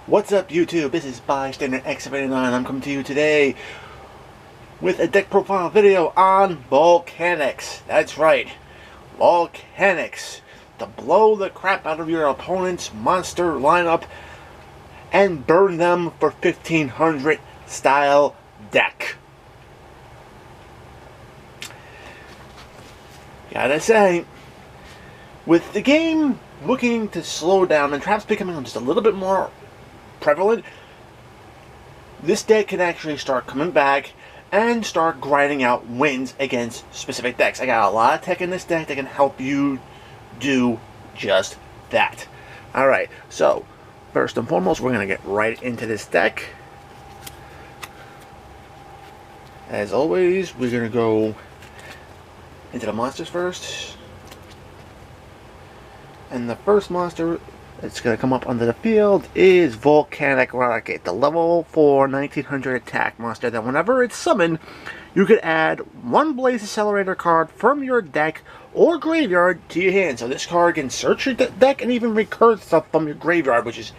What's up, YouTube? This is Bystander X79. I'm coming to you today with a deck profile video on Volcanics. That's right, Volcanics. To blow the crap out of your opponent's monster lineup and burn them for 1500 style deck. Gotta say, with the game looking to slow down and traps becoming just a little bit more prevalent, this deck can actually start coming back and start grinding out wins against specific decks. I got a lot of tech in this deck that can help you do just that. Alright, so first and foremost, we're going to get right into this deck. As always, we're going to go into the monsters first. And the first monster that's going to come up onto the field is Volcanic Rocket, the level 4 1900 attack monster that whenever it's summoned, you could add one Blaze Accelerator card from your deck or graveyard to your hand. So this card can search your deck and even recur stuff from your graveyard, which is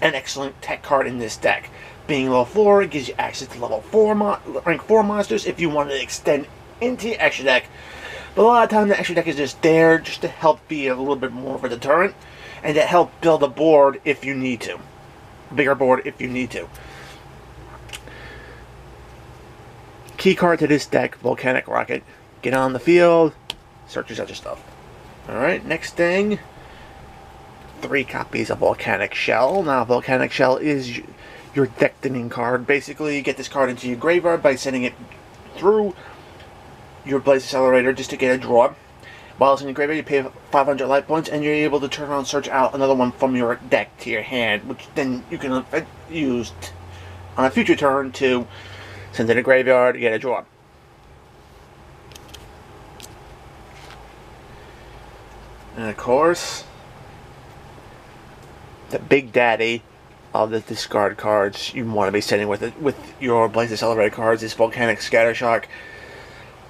an excellent tech card in this deck. Being level 4, it gives you access to level 4 rank 4 monsters if you want to extend into your extra deck. But a lot of times the extra deck is just there just to help be a little bit more of a deterrent and to help build a board if you need to. Bigger board if you need to. Key card to this deck, Volcanic Rocket. Get on the field, search your other stuff. Alright, next thing, 3 copies of Volcanic Shell. Now, Volcanic Shell is your deck thinning card. Basically, you get this card into your graveyard by sending it through your Blaze Accelerator just to get a draw. While it's in your graveyard, you pay 500 life points, and you're able to turn around and search out another one from your deck to your hand, which then you can use on a future turn to send to the graveyard to get a draw. And of course, the big daddy of the discard cards you want to be sending with your Blaze Accelerator cards is Volcanic Scattershock.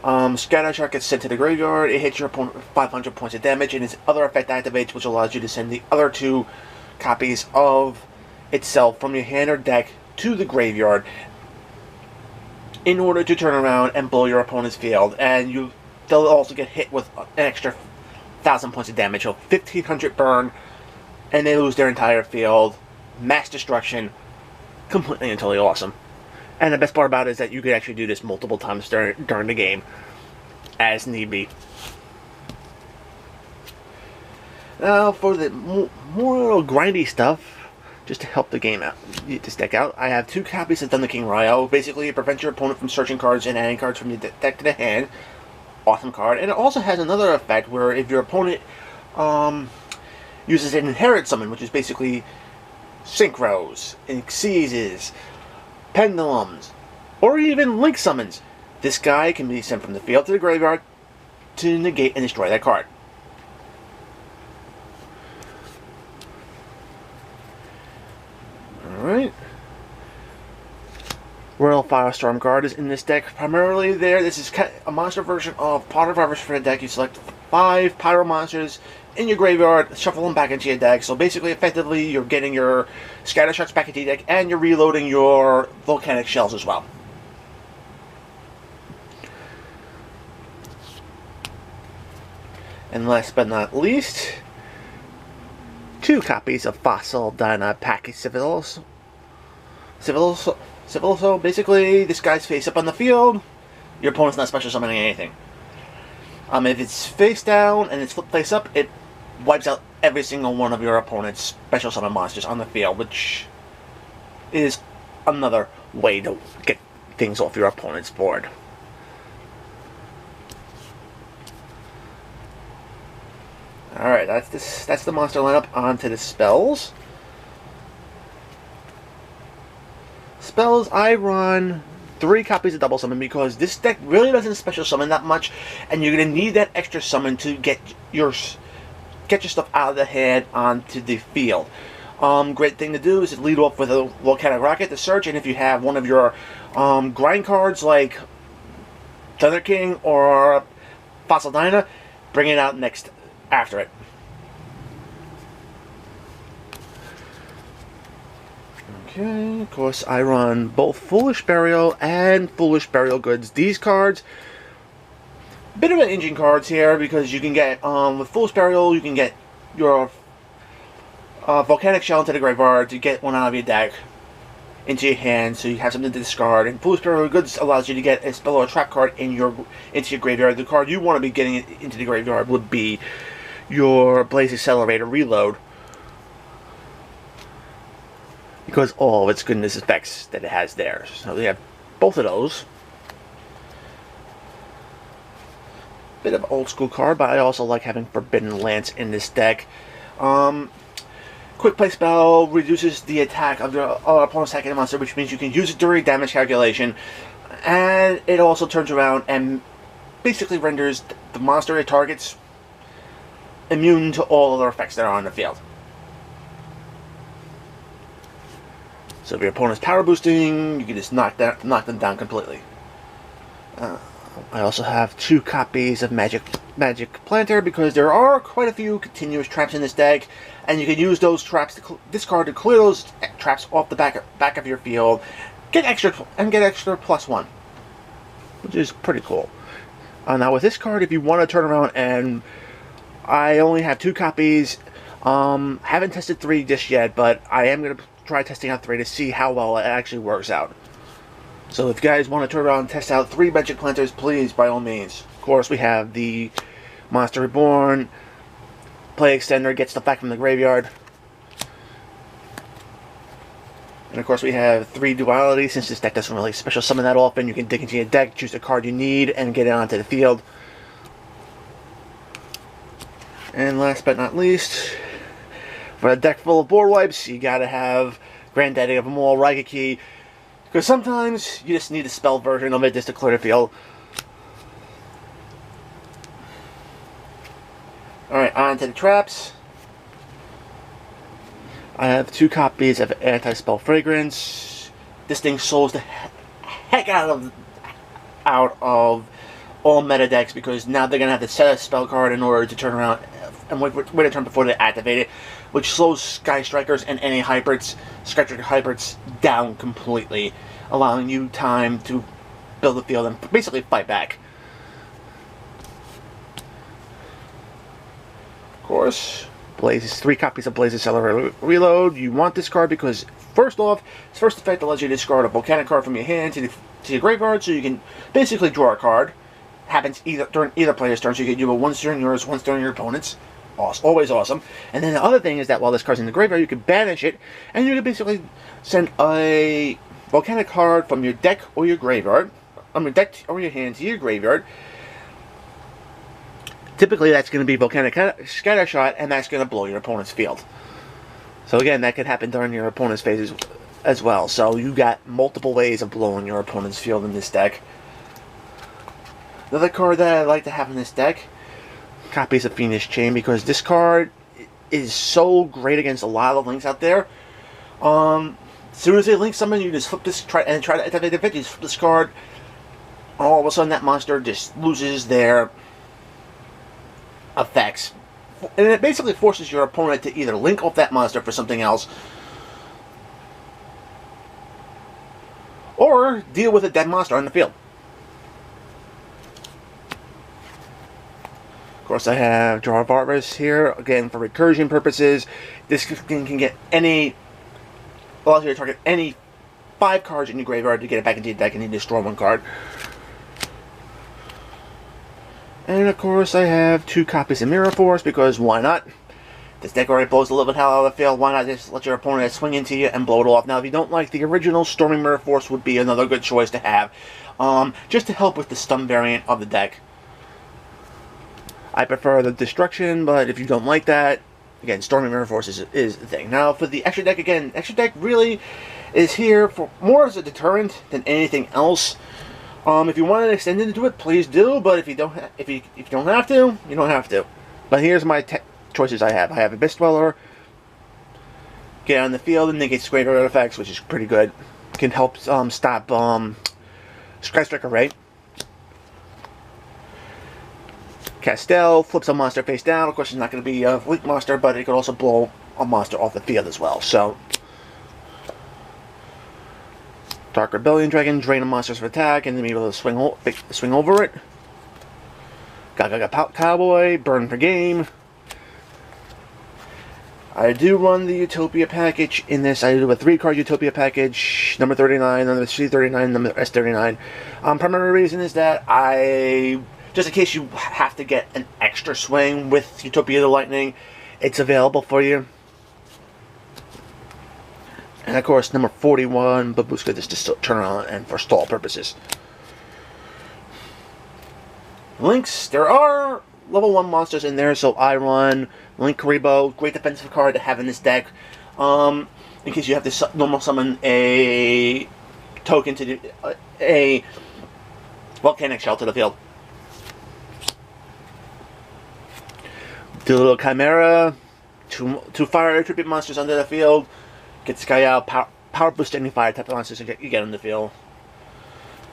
Scattershock gets sent to the graveyard. It hits your opponent with 500 points of damage, and its other effect activates, which allows you to send the other 2 copies of itself from your hand or deck to the graveyard in order to turn around and blow your opponent's field. And they'll also get hit with an extra 1,000 points of damage, so 1,500 burn, and they lose their entire field. Mass destruction. Completely and totally awesome. And the best part about it is that you could actually do this multiple times during the game, as need be. Now, for the more grindy stuff, just to help the game out, this deck out, I have 2 copies of Thunder King Rai-Oh. Basically, it prevents your opponent from searching cards and adding cards from your deck to the hand. Awesome card. And it also has another effect where if your opponent uses an Inherit Summon, which is basically Synchros, Exceeds, Pendulums, or even Link Summons, this guy can be sent from the field to the graveyard to negate and destroy that card. Alright. Royal Firestorm card is in this deck. Primarily this is a monster version of Pot of Harvest for the deck. You select 5 Pyro monsters in your graveyard, shuffle them back into your deck. So basically, effectively, you're getting your Scattershocks back into your deck, and you're reloading your Volcanic Shells as well. And last but not least, 2 copies of Fossil Dyna Package Civilos. So basically, this guy's face up on the field. Your opponent's not special summoning anything. If it's face down and it's flipped face up, it wipes out every single one of your opponent's special summon monsters on the field, which is another way to get things off your opponent's board. Alright, that's the monster lineup. On to the spells. Spells, I run 3 copies of Double Summon because this deck really doesn't special summon that much, and you're going to need that extra summon to get your stuff out of the hand onto the field. Great thing to do is to lead off with a Volcanic Rocket to search, and if you have one of your grind cards like Thunder King or Fossil Dyna, bring it out next after it. Okay, of course I run both Foolish Burial and Foolish Burial Goods. These cards, bit of an engine cards here because you can get, with Foolish Burial, you can get your Volcanic Shell into the graveyard to get one out of your deck into your hand, so you have something to discard. And Foolish Burial Goods allows you to get a spell or a trap card into your graveyard. The card you want to be getting into the graveyard would be your Blaze Accelerator Reload, because all of its goodness effects that it has there. So we have both of those. Bit of old school card, but I also like having Forbidden Lance in this deck. Quick play spell reduces the attack of your opponent's second monster, which means you can use it during damage calculation, and it also turns around and basically renders the monster it targets immune to all other effects that are on the field. So if your opponent's power boosting, you can just knock them down completely. I also have 2 copies of Magic Planter because there are quite a few continuous traps in this deck, and you can use those traps to discard to clear those traps off the back of your field, get extra +1, which is pretty cool. Now with this card, if you want to turn around, and I only have 2 copies, haven't tested 3 just yet, but I am going to try testing out 3 to see how well it actually works out. So if you guys want to turn around and test out 3 Magic Planters, please, by all means. Of course, we have the Monster Reborn, Play Extender, gets stuff back from the graveyard. And of course we have 3 Duality. Since this deck doesn't really special summon that often, you can dig into your deck, choose the card you need, and get it onto the field. And last but not least, for a deck full of board wipes, you gotta have Granddaddy of them all, Rai-Oh, because sometimes you just need a spell version of it just to clear the field. Alright, on to the traps. I have 2 copies of Anti-Spell Fragrance. This thing souls the heck out of all meta decks, because now they're going to have to set a spell card in order to turn around and wait a turn before they activate it, which slows Sky Strikers and any hybrids, Sky Striker hybrids, down completely, allowing you time to build the field and basically fight back. Of course, 3 copies of Blaze Accelerator Reload. You want this card because, first off, its first effect allows you to discard a Volcanic card from your hand to your graveyard, so you can basically draw a card. Happens during either player's turn, so you can do it once during yours, once during your opponent's. Awesome. Always awesome. And then the other thing is that while this card's in the graveyard, you can banish it, and you can basically send a Volcanic card from your deck or your graveyard, from your deck or your hand to your graveyard. Typically, that's going to be Volcanic Scattershot, and that's going to blow your opponent's field. So again, that could happen during your opponent's phases as well. So you got multiple ways of blowing your opponent's field in this deck. Another card that I like to have in this deck, copies of Phoenix Chain, because this card is so great against a lot of links out there. As soon as they link someone, you just flip this, try to activate the effect, you just flip this card. All of a sudden, that monster just loses their effects, and it basically forces your opponent to either link off that monster for something else, or deal with a dead monster on the field. Of course, I have Jar of Artemis here, again for recursion purposes. This thing can get allows you to target any 5 cards in your graveyard to get it back into your deck, and you destroy 1 card. And of course, I have 2 copies of Mirror Force, because why not? This deck already blows a little bit hell out of the field. Why not just let your opponent swing into you and blow it off? Now, if you don't like the original, Storming Mirror Force would be another good choice to have, just to help with the stun variant of the deck. I prefer the Destruction, but if you don't like that, again, Storming Mirror Force is the thing. Now, for the extra deck, again, extra deck really is here for more as a deterrent than anything else. If you want to extend into it, please do. But if you don't have to, you don't have to. But here's my choices I have. I have Abyss Dweller, get on the field and negate greater artifacts, which is pretty good. Can help stop Sky Striker Ray. Castell flips a monster face down. Of course, it's not going to be a weak monster, but it could also blow a monster off the field as well. So, Dark Rebellion Dragon, drain a monsters for attack, and then be able to swing over it. Gaga Cowboy, burn per game. I do run the Utopia package in this. I do a 3-card Utopia package, number 39, number C39, number S39. Primary reason is that just in case you have to get an extra swing with Utopia the Lightning, it's available for you. And of course, number 41, Babushka, just to turn on and for stall purposes. Links, there are level 1 monsters in there, so I run Link Karibo, great defensive card to have in this deck. In case you have to normal summon a token to do a Volcanic shell to the field. Do a little Chimera, two fire attribute monsters under the field. Get this guy out, power boost any fire type of monsters you get on the field.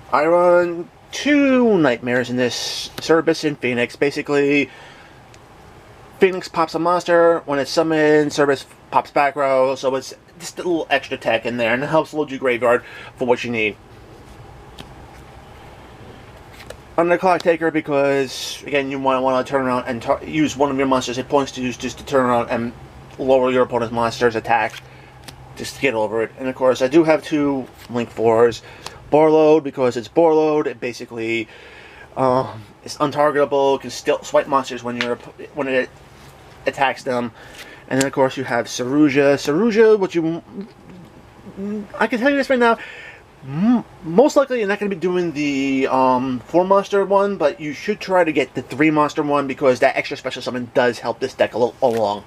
I run 2 Nightmares in this, Cerberus and Phoenix. Basically, Phoenix pops a monster, when it's summoned, Cerberus pops back row, so it's just a little extra tech in there, and it helps load your graveyard for what you need. Under Clock Taker, because, again, you want to turn around and use one of your monsters' hit points to use just to turn around and lower your opponent's monster's attack, just to get over it. And of course, I do have 2 Link 4s. Borload, because it's Borload, it basically it's untargetable, can still swipe monsters when it attacks them. And then of course you have Saruja. Saruja, I can tell you this right now, most likely you're not going to be doing the 4 monster one, but you should try to get the 3 monster one, because that extra special summon does help this deck a little along.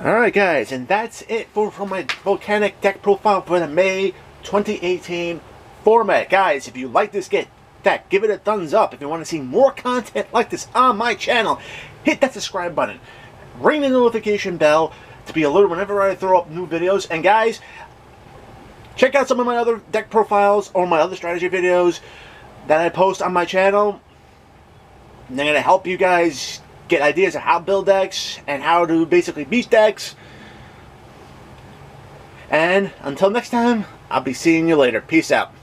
Alright guys, and that's it for my Volcanic deck profile for the May 2018 format. Guys, if you like this deck, give it a thumbs up. If you want to see more content like this on my channel, hit that subscribe button. Ring the notification bell to be alerted whenever I throw up new videos. And guys, check out some of my other deck profiles or my other strategy videos that I post on my channel. They're going to help you guys get ideas of how to build decks and how to basically beat decks. And until next time, I'll be seeing you later. Peace out.